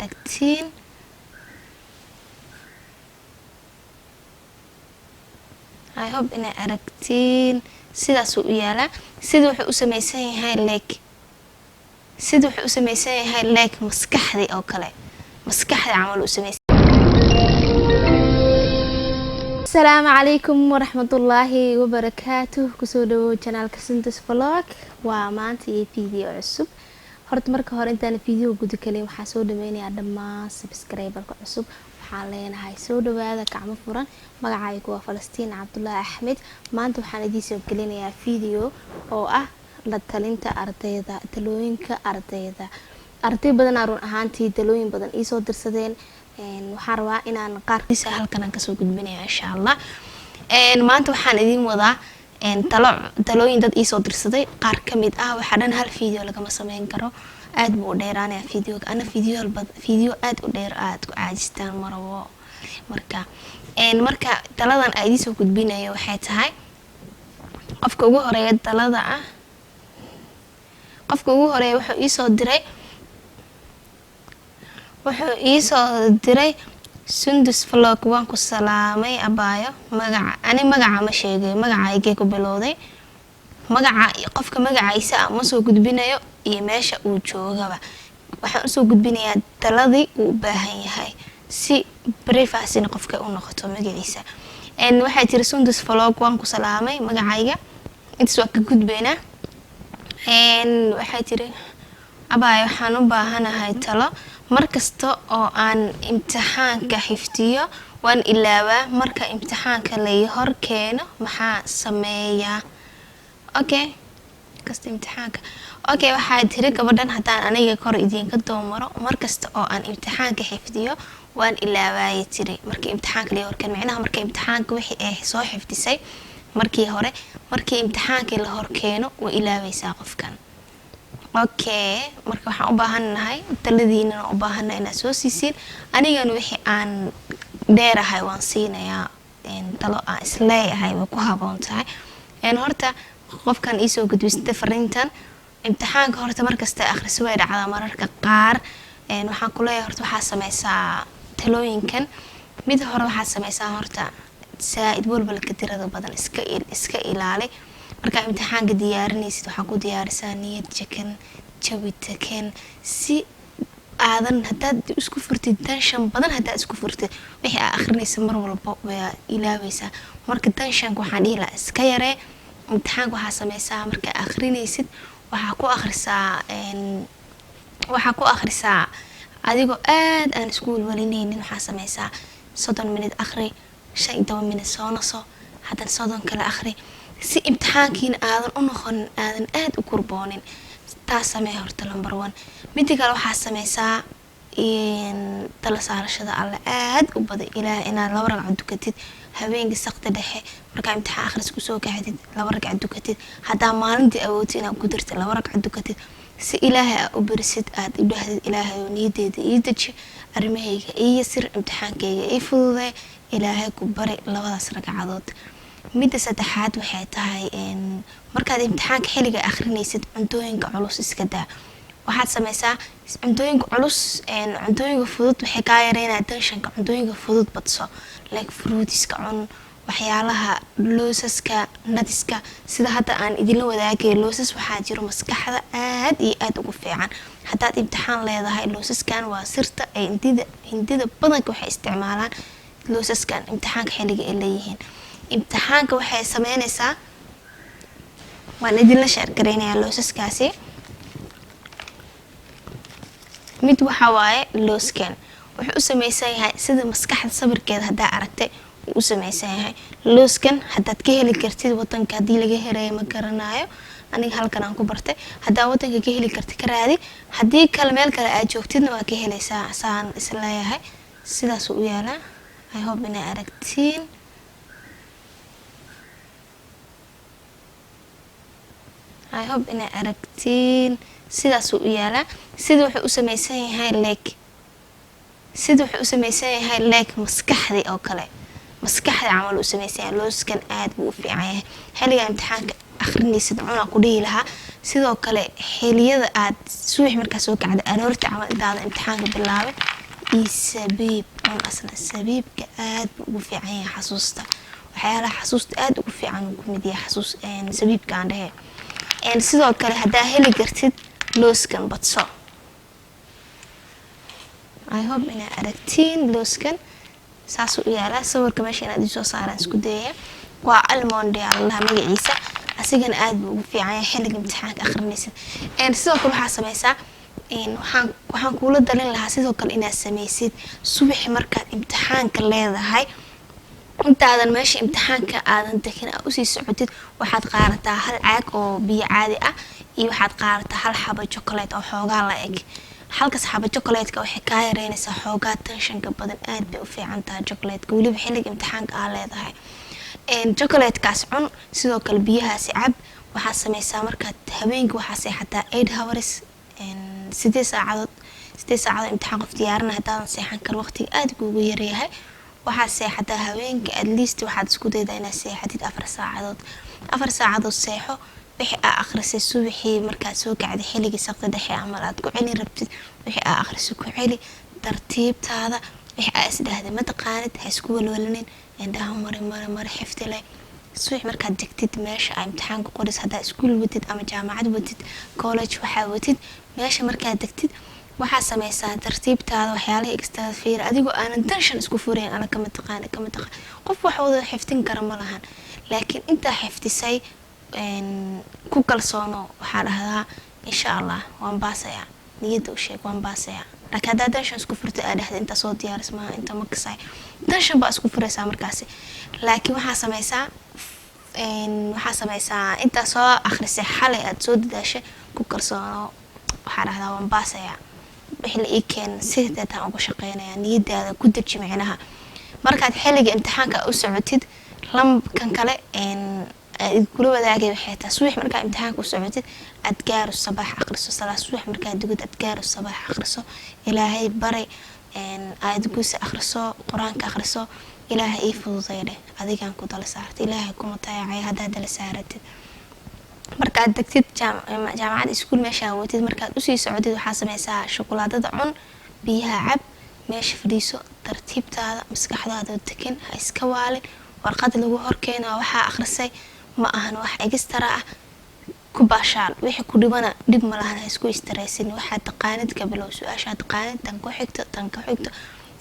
aragtiin I hope inay aragtiin sidaas u yaala sida wuxuu u samaysan yahay like maskaxdi oo kale maskaxdi camal u samaysan السلام عليكم ورحمة الله وبركاته كسودو channelka Suntas Vlog waa maanta video cusub horta marka hore intaan video guud kale waxa soo dhameynaya dhammaan subscriber-ka cusub waxaan leenahay soo dhawaada gacmo furan magacaygu waa Falastiin Cabdullaahi Axmed maanta waxaan idin soo gelinayaa video oo ah la talinta ardayda talooyinka ardayda arday badan run ahaantii talooyin badan ii soo dirsadeen waxaan rabaa inaan qaarkiisa halkan ka soo gudbinayo insha Allah maanta waxaan idin wadaa talooyin dad ii soo dirsaday qaar kamid ah waxa dhan hal video laga ma sameyn karo aad buu u dheeraanaya videoga ana video aad u dheer aad ku caajistaan marabo marka taladan ay idin soo gudbinayo waxay tahay qofka ugu horeeya talada ah qofka ugu horeeya wuxuu ii soo diray Suntas Vlog waan ku salaamay abaayo magaca ma sheegay magacayga ku bilowday qofka magaciisa ma soo gudbinayo iyo meesha uu joogaba waxaan soo gudbinayaa taladii uu baahan yahay si privacy qofka u noqoto magaciisa waxay tiri Suntas Vlog waan ku salaamay magacayga intaas waa ka gudbeynaa waxay tiri abaayo waxaan u baahanahay talo markasta oo aan imtixaanka xifdiyo waan ilaawaa marka imtixaanka la hor keeno maxaa sameeyaa okay waxaa tiri gabadhan hadaan aniga kor idinka doomaro markasta oo aan imtixaanka xifdiyo waan ilaawaa tiri markii imtixaanka la hor keeno macnaha markii imtixaanka wixii ay soo xifdisay markii imtixaanka la hor keeno waa ilaawaysaa qofkan okay marka waxaan u baahanahay taladiina u baahanahay inaad soo siisiin anigana wixii aan dheerahay waan siinayaa talo aan isleeyahay waa ku haboon tahay horta qofkan ii soo gudbistay fariintan imtixaanka horta markasta akhris way dhacdaa mararka qaar waxaan ku leeyahay horta waxaa sameysaa talooyinkan mid hore waxaa sameysaa horta saaid walbalka tirada badan iska ilaali marka imtixaanka diyaarinaysid waxa ku diyaarisaa niyad jawi takan si aadan hadaad isku furtid tension badan hadaad isku furtid wixii aad akhrinaysid mar walba waa ilaabaysaa marka tensionka waxaan dhihi lahaa iska yaree imtixaanka waxaa sameysaa marka akhrinaysid waxaa ku akhrisaa adigoo aad aan isku walwalinaynin waxaa sameysaa 30 minute akhri 15 minute soo naso hadan 30 kale akhri si imtixaankiina aadan u noqon aadan aad u kurboonin taas samee horta number 1 mid kale waxaa sameysaa tala saarashada alla aad u badan ilaa inaad 2 ragcad dukatid habeenkii saqda dhexe marka imtixaan akhris ku soo gaadid 2 ragcad dukatid hadaa maalintii awoodid inaad ku dartid 2 ragcad dukatid si ilaahay u barisid aad u dhahdid ilaahay oo niyadeeda ii daji arrimahayga iyo sir imtixaankayga ii fududay ilaahay ku bari 2 ragcadood midda saddexaad waxay tahay markaad imtixaanka xilliga akhrinaysid cuntooyinka culus iska daa waxaad sameysaa cuntooyinka culus cuntooyinka fudud waxay ka yareynayaan tensionka cuntooyinka fudud badso like fruitiska cun waxyaalaha loosaska nadiska sida hadda aan idinla wadaagay loosas waxaa jiro maskaxda aad iyo aad ugu fiican hadaad imtixaan leedahay loosaskan waa sirta ay hindida badanka waxay isticmaalaan loosaskan imtixaanka xilliga ay leeyihiin imtixaanka waxay sameynaysaa waan idinla share gareynayaa loosaskaasi mid waxa waaye looskan wuxuu u sameysan yahay sida maskaxda sawirkeeda hadaa aragtay u sameysan yahay looskan hadaad ka heli kartid wadanka hadii laga helayo ma garanayo aniga halkan aan ku bartay hadaa wadanka ka heli kartid ka raadi hadii kale meel kale aad joogtidna waa ka helaysaa saan isleeyahay sidaas u yaala I hope inay aragtiin sidaas u yaala sida wuxuu u sameysan yahay like maskaxdi oo kale maskaxda camal u sameysan yahay looskan aad buu u fiican yahay xilliga imtixaanka akhrinaysid cuna ku dhihi lahaa sidoo kale xiliyada aad subax markaa soo kacda aroorta camal intaada imtixaanka bilaabay sabiib asna sabiibka aad buu ugu fiican yahay xasuusta waxyaalaha xasuusta aad ugu fiican uu kumid yahay xasuus sabiibka aan dhahe sidoo kale haddaa heli kartid looskan badso I hope inaa aragtiin looskan saas u yaalaa sawirka meesha inaad isoo saaraan isku dayaya waa almond yaa la magaciisa asigana aad buu ugu fiican yahay xilliga imtixaanka akhrinaysa sidoo kale waxaa sameysaa waxaan kula dalin lahaa sidoo kale inaad sameysid subaxi markaad imtixaanka leedahay intaadan meesha imtixaanka aadan dekin aad usii socotid waxaad qaadataa hal caag oo biyo caadi ah iyo waxaad qaadataa hal xabo chocolate oo xoogaa la eg halkaas xabo chocolate-ka waxay kaa yareynaysaa xoogaa tensionka badan aad bay u fiican tahay chocolate-ka weliba xilliga imtixaanka aa leedahay chocolate-kaas cun sidoo kale biyahaasi cab waxaad sameysaa markaad habeenkii waxaa seexataa 8 hours 8 saacadood imtixaan qof diyaarinaya hadaadan seexan karo waqtiga aad kuugu yaryahay waxaad seexataa habeenkii at least waxaad isku daydaa inaad seexatid 4 saacadood seexo wixii aa akhrisay subaxii markaad soo kacday xilligii saqda dhexe ama aad ku celi rabtid wixii aa akhrisay ku celi tartiibtaada wixii aa isdhahday ma taqaanid ha isku walwalanin indhaha mari xifdi leh subax markaad degtid meesha aa imtixaanka qoris haddaa iskuul watid ama jaamacad watid college waxaa watid meesha markaad degtid waxaa sameysaa tartiibtaada waxyaalaha extra fiir adigoo aanan tension isku furayn ana kama taqaan qof wax wada xifdin kara ma lahan laakiin intaa xifdisay ku kalsoono waxaa dhahdaa insha Allah waan baasaya niyada u sheeg waan baasaya laakiin haddaa tension isku furta aa dhahda inta soo diyaaris maaha inta ma kasay tension baa isku furaysaa markaasi laakiin waxaa sameysaa intaa soo akhrisay xalay aad soo dadaashay ku kalsoono waxaa dhahdaa waan baasaya wixii la ii keen sideetaan ugu shaqeynaya niyadaada ku deji micnaha markaad xilliga imtixaanka u socotid lamkan kale kula wadaagay waxay tahay subax markaa imtixaanka u socotid adkaaru sabax akhriso salaad subax markaa dugad adkaaru sabax akhriso ilaahay bari aad guusa akhriso quraanka akhriso ilaahay ii fududeeyay adigaan ku dal saartay ilaahay kuma taayay hadaa dal saaratid markaad degtid jaamacad iskuul meesha watid markaad u sii socotid waxaa sameysaa shokolaadada cun biyaha cab meesha fadhiiso tartiibtaada maskaxdaada degan ha iska waalin warqad lagu horkeeno waxa akhrisay ma ahan wax extra ah ku baashaal wixii ku dhibana dib ma lahan ha isku istreesin waxa taqaanid ka bilow su'aasha taqaanid tan ku xigto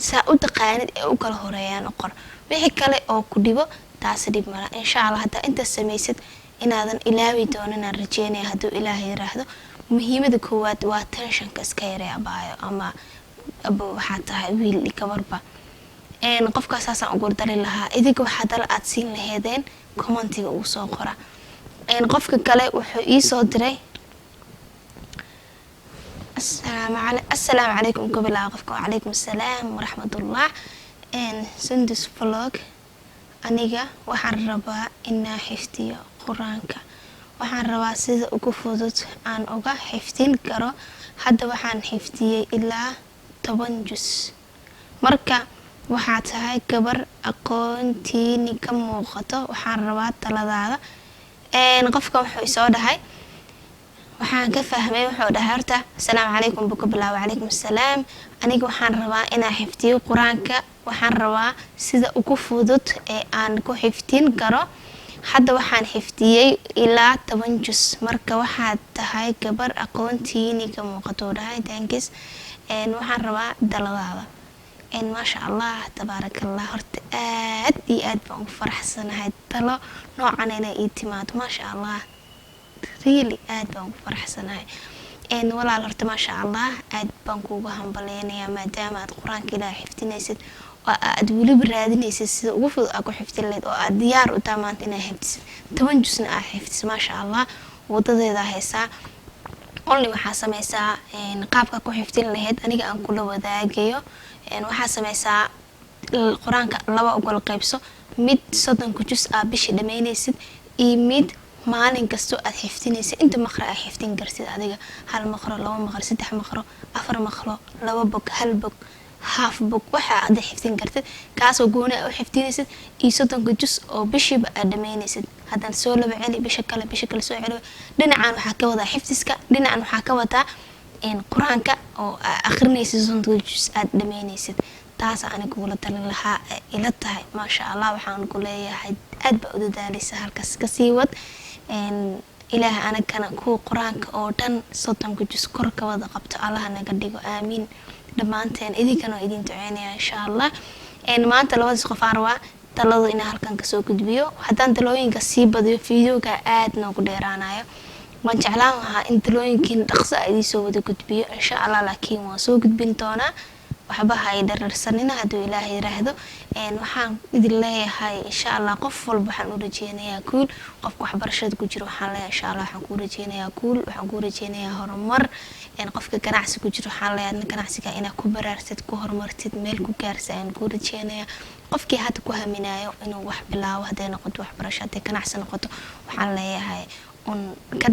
saa u taqaanid ee u kala horeeyaan qor wixii kale oo ku dhibo taas dib ma laha insha Allah hadda inta sameysid inaadan ilaawi doonin aan rajeynaya hadduu ilaahay yiraahdo muhiimada koowaad waa tensionka iska yareeya baayo ama abo waxaa tahay wiil kabarba qofkaas aasaan ugu dari lahaa idiga waxaa dal aad siin laheedeen commentiga ugu soo qora qofka kale wuxuu ii soo diray assalaamu calaykum kabilaa qofka wacalaykum assalaam waraxmatullah sundus vlog aniga waxaan rabaa inaa xifdiyo quraanka waxaan rabaa sida ugu fudud aan uga xifdin karo hadda waxaan xifdiyay ilaa 10 juz marka waxaa tahay gabar aqoontiini ka muuqato waxaan rabaa taladaada qofka wuxuu soo dhahay waxaan ka fahmay wuxuu dhahay horta assalaamu calaykum buka bilaaw calaykum assalaam aniga waxaan rabaa inaan xifdiyo quraanka waxaan rabaa sida ugu fudud ee aan ku xifdin karo hadda waxaan xifdiyay ilaa 10 juz marka waxaad tahay gabar aqoontiini ka muuqato dhahay thanks waxaan rabaa taladaada ما شاء الله تبارك الله هرت آد بان فرحسن هاي تلو نوعا إلى إيتماد ما شاء الله really آد بان فرحسن هاي ولا هرت ما شاء الله آد بان كوبهم بلينيا ما دام القرآن كلا حفتنيسد وآد ولي برادنيسد وفض أكو حفتليد وآد ديار وتامانت إنا حفتس تونجسنا حفتس ما شاء الله وضدي ذا هيسا only waxaa sameysaa qaabka ku xifdin lahayd aniga aan kula wadaagayo waxaa sameysaa quraanka laba ugal qaybso mid 30 juz ah bishii dhameynaysid iyo mid maalin kasto aad xifdinaysid inta maqra aad xifdin kartid adiga hal maqro laba maqro saddex maqro afar maqro laba bog hal bog half bog waxa aad xifdin kartid kaasoo gooni ah u xifdinaysid iyo 30 juz oo bishiiba aad dhameynaysid hadan soo laba celi bisha kale soo celi dhinacan waxa ka wada xifdiska dhinacan waxa ka wada quraanka oo akhrinaysid sonton juz aad dhameynaysid taas aan kugula talin lahaa ila tahay ma sha Allah waxaan ku leeyahay aad ba u dadaalaysa halkaas ka sii wad ilaah anagana ku quraanka oo dhan sonton juz kor ka wada qabto Allah naga dhigo aamin dhamaanteen idinkana idin duceynaya insha Allah maanta labada qof arwa talado in halkan ka soo gudbiyo haddaan talooyinka sii badiyo fiidiyowga aad noogu dheeraanayo waan jeclaan lahaa in talooyinkiin dhaqso ay soo wada gudbiyo insha Allah laakiin waan soo gudbin doonaa waxba hay dhararsanina hadduu Ilaahay yiraahdo waxaan idin leeyahay insha Allah qof walba waxaan u rajeynayaa guul qofka waxbarashada ku jiro waxaan leeyahay insha Allah waxaan ku rajeynayaa guul waxaan ku rajeynayaa horumar qofka ganacsi ku jiro waxaan leeyahay ganacsiga inaad ku baraartid ku horumartid meel ku gaarsan ku rajeynayaa qofkii hadda ku haminayo inuu wax bilaabo haday noqoto waxbarasho haday ganacsi noqoto waxaan leeyahay ka